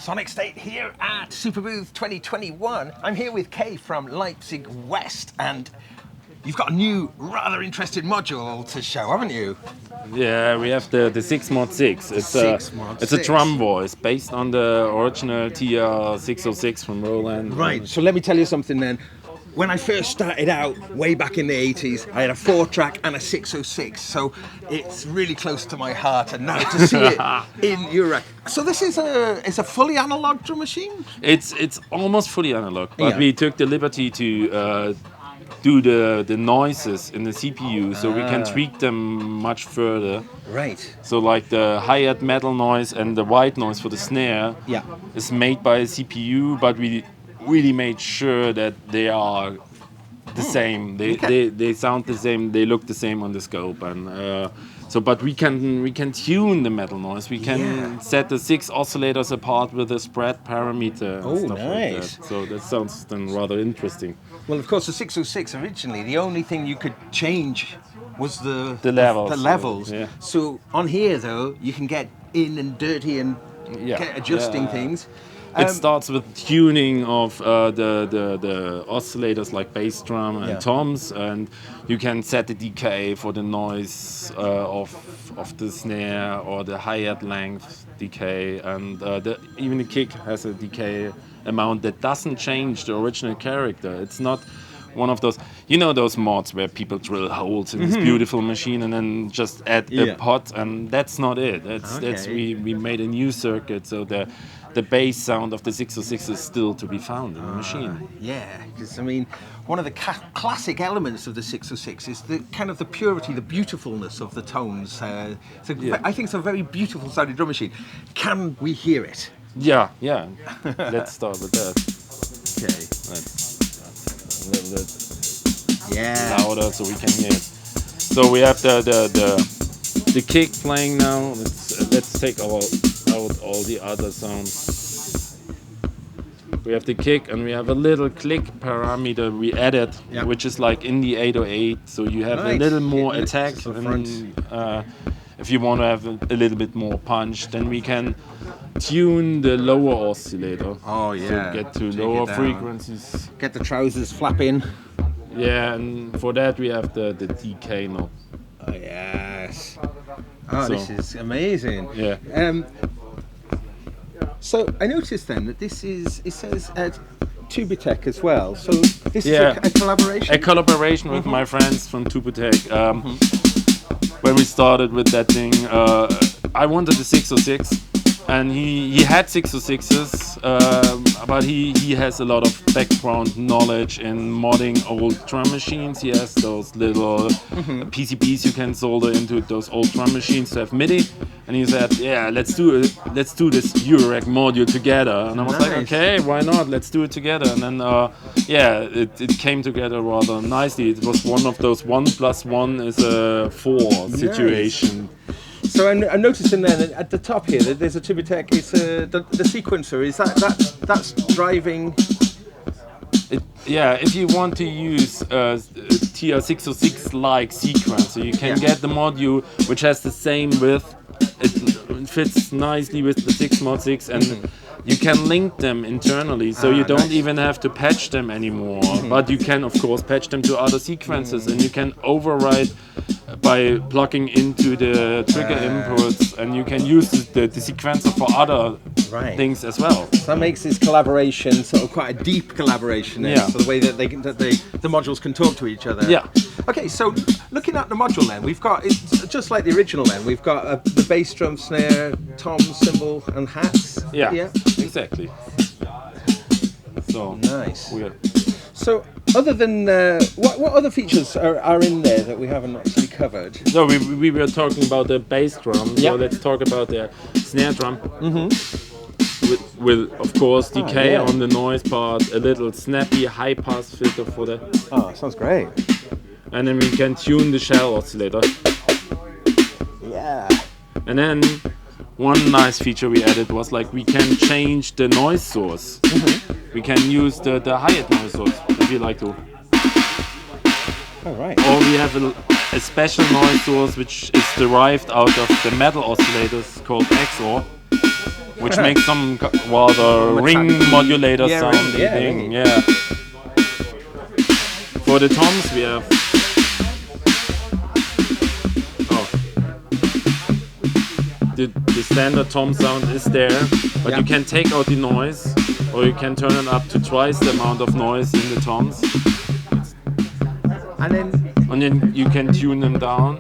Sonicstate here at Superbooth 2021. I'm here with Kay from Leipzig West, and you've got a new, rather interesting module to show, haven't you? Yeah, we have the 6 mod 6. It's a drum voice based on the original TR-606 from Roland. Right, so let me tell you something then. When I first started out, way back in the 80s, I had a 4-track and a 606, so it's really close to my heart, and now to see it in Europe. So this is a fully analog drum machine? It's almost fully analog, but we took the liberty to do the noises in the CPU, so we can tweak them much further. Right. So like the hi-hat metal noise and the white noise for the snare is made by a CPU, but we really made sure that they are the same. They sound the same. They look the same on the scope, and but we can tune the metal noise. We can set the 6 oscillators apart with a spread parameter. And stuff nice! Like that. So that sounds then rather interesting. Well, of course, the 606 originally, the only thing you could change was the levels. The levels. Yeah. So on here, though, you can get in and dirty and get adjusting things. It starts with tuning of the oscillators like bass drum and toms, and you can set the decay for the noise of the snare or the hi-hat length decay, and even the kick has a decay amount that doesn't change the original character. It's not one of those, those mods where people drill holes in this beautiful machine and then just add a pot, and that's not it. We made a new circuit, so the bass sound of the 606 is still to be found in the machine. Yeah, because I mean, one of the classic elements of the 606 is the kind of the purity, the beautifulness of the tones. I think it's a very beautiful sounding drum machine. Can we hear it? Yeah. Let's start with that. Okay. Let's a little bit louder so we can hear it. So we have the kick playing now. Let's take out all the other sounds. We have the kick, and we have a little click parameter we added, which is like in the 808, so you have a little more attack, and if you want to have a little bit more punch, then we can tune the lower oscillator. Oh yeah, so get to lower frequencies. Get the trousers flapping. Yeah, and for that we have the decay knob. Oh yes. Oh, this is amazing. Yeah. So I noticed then that it says Tubitech as well. So this is a collaboration? A collaboration with my friends from Tubitech. When we started with that thing, I wanted the 606, and he had 606s, but he has a lot of background knowledge in modding old drum machines. He has those little PCBs you can solder into those old drum machines to have MIDI, and he said, let's do this Eurorack module together. And I was like, okay, why not? Let's do it together. And then it came together rather nicely. It was one of those 1 + 1 is a 4 situation. So I'm noticing then at the top here that there's a Tubitech. It's the sequencer. Is that's driving? If you want to use TR-606 like sequencer, you can get the module which has the same width. It fits nicely with the 6 mod 6, and you can link them internally, so you don't even have to patch them anymore. But you can, of course, patch them to other sequences, and you can override by plugging into the trigger inputs, and you can use the sequencer for other things as well. So that makes this collaboration sort of quite a deep collaboration. So the way that the modules can talk to each other. Yeah. Okay, so looking at the module then, we've got, it's just like the original then, we've got the bass drum, snare, tom, cymbal, and hats. Yeah, exactly. So nice. So other than, what other features are in there that we haven't actually covered? So we were talking about the bass drum, so let's talk about the snare drum. With of course decay on the noise part, a little snappy high pass filter for that. Oh, sounds great. And then we can tune the shell oscillator. Yeah. And then one nice feature we added was like we can change the noise source. We can use the hi-hat noise source if you like to. All right. Or we have a special noise source which is derived out of the metal oscillators called XOR. which makes some rather ring modulator sounding thing. Yeah. For the toms, we have. The standard tom sound is there, but you can take out the noise, or you can turn it up to twice the amount of noise in the toms. And then you can tune them down.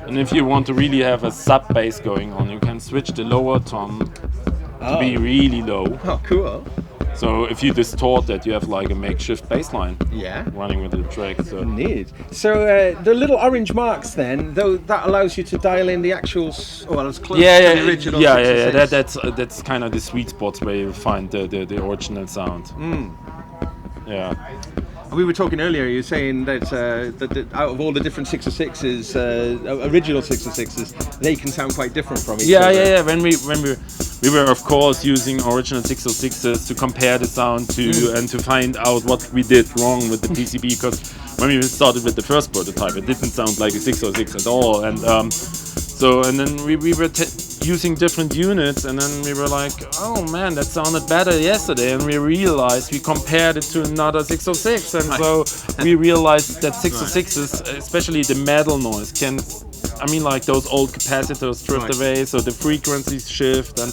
And if you want to really have a sub bass going on, you can switch the lower tom to be really low. Oh, cool. So if you distort that, you have like a makeshift bass line running with the track. So. Neat. So the little orange marks then, though, that allows you to dial in the actual, as close to the original. Yeah. That's kind of the sweet spots where you find the original sound. Yeah. We were talking earlier. You were saying that out of all the different 606s, original 606s, they can sound quite different from each other. Yeah. When we were of course using original 606s to compare the sound to and to find out what we did wrong with the PCB, because when we started with the first prototype, it didn't sound like a 606 at all, and then we were using different units, and then we were like, oh man, that sounded better yesterday, and we realized, we compared it to another 606, and so we realized that 606s, especially the metal noise, like those old capacitors drift away, so the frequencies shift, and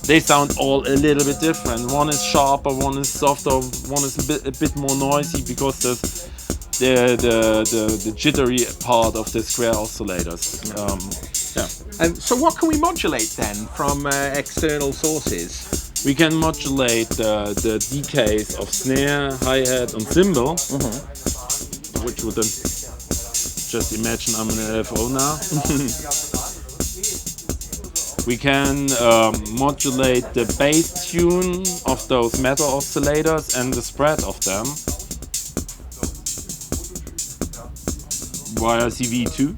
they sound all a little bit different. One is sharper, one is softer, one is a bit more noisy, because there's the jittery part of the square oscillators. So what can we modulate then from external sources? We can modulate the decays of snare, hi-hat and cymbal, which would then just imagine I'm an LFO now. We can modulate the bass tune of those metal oscillators and the spread of them via CV2.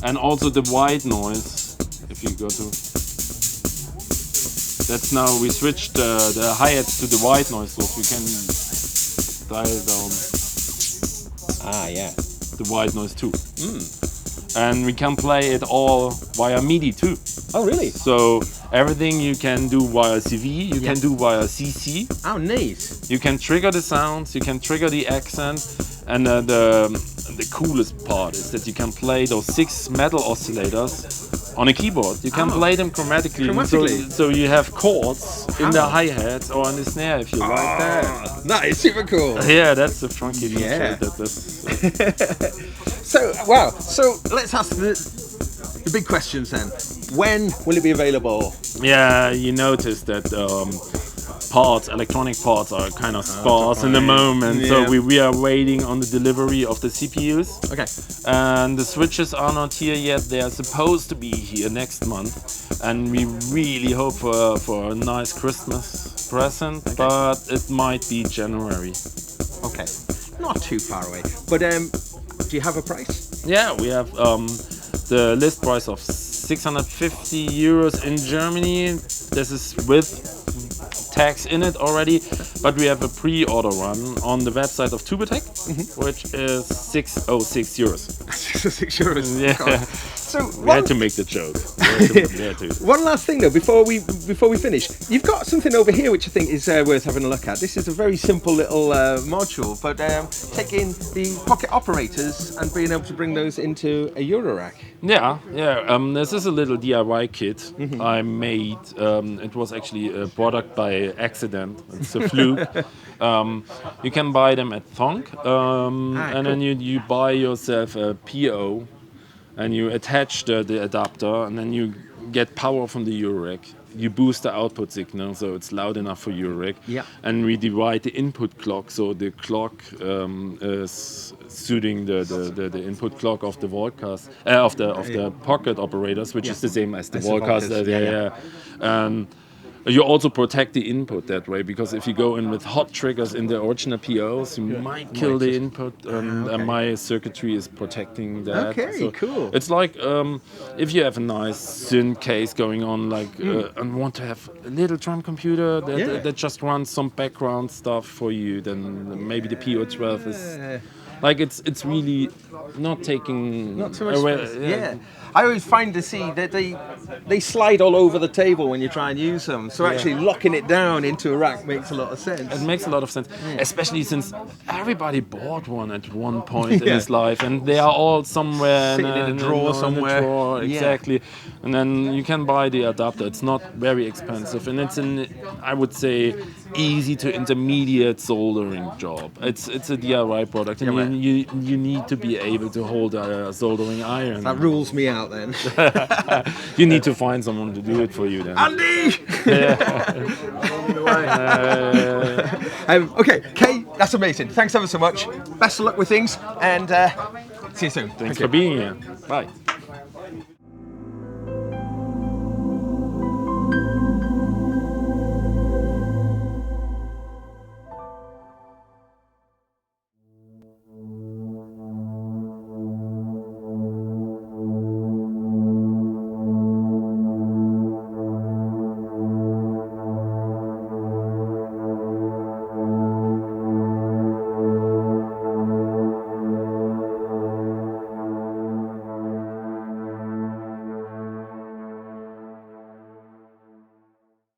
And also the white noise, if you go to... That's now, we switched the hi-hats to the white noise, so we can dial down the white noise too. And we can play it all via MIDI too. Oh really? So everything you can do via CV, you can do via CC. Oh nice. You can trigger the sounds, you can trigger the accent, and the coolest part is that you can play those 6 metal oscillators on a keyboard. You can play them chromatically. So you have chords in the hi-hats or in the snare if you like that. That is super cool. Yeah, that's the funky feature. So let's ask the big questions then. When will it be available? Yeah, you noticed that electronic parts are kind of sparse in the moment, so we are waiting on the delivery of the CPUs. Okay. And the switches are not here yet. They are supposed to be here next month, and we really hope for a nice Christmas present, but it might be January. Okay, not too far away. But do you have a price? Yeah, we have the list price of 650 euros in Germany. This is with tax in it already, but we have a pre-order run on the website of Tubatech, which is 606 euros. 606 euros. Yeah. So we had to make the joke. We had to. One last thing though, before we finish, you've got something over here which I think is worth having a look at. This is a very simple little module, but taking the pocket operators and being able to bring those into a Eurorack. Yeah. This is a little DIY kit I made. It was actually a product by accident. It's a fluke. You can buy them at Thonk, and then you buy yourself a PO, and you attach the adapter, and then you get power from the Eurorack. You boost the output signal so it's loud enough for Eurorack. Yeah. And we divide the input clock, so the clock is suiting the input clock of the Volcast, of the pocket operators, which is the same as the Volcast. And you also protect the input that way, because if you go in with hot triggers in the original POs, you might kill the input, and my circuitry is protecting that. Okay, so cool. It's like if you have a nice synth case going on, and want to have a little drum computer that just runs some background stuff for you, then maybe the PO12 is Like it's really not taking Not too much away. space. Yeah. I always find to see that they slide all over the table when you try and use them. So actually locking it down into a rack makes a lot of sense. It makes a lot of sense, especially since everybody bought one at one point in his life, and they are all somewhere Sitting in a drawer somewhere. Yeah. Exactly, and then you can buy the adapter. It's not very expensive, and it's I would say, easy to intermediate soldering job. It's a DIY product, and you need to be able to hold a soldering iron. That rules me out then. You need to find someone to do it for you then. Andy! Okay, Kay, that's amazing. Thanks ever so much. Best of luck with things, and see you soon. Thanks for being here. Bye.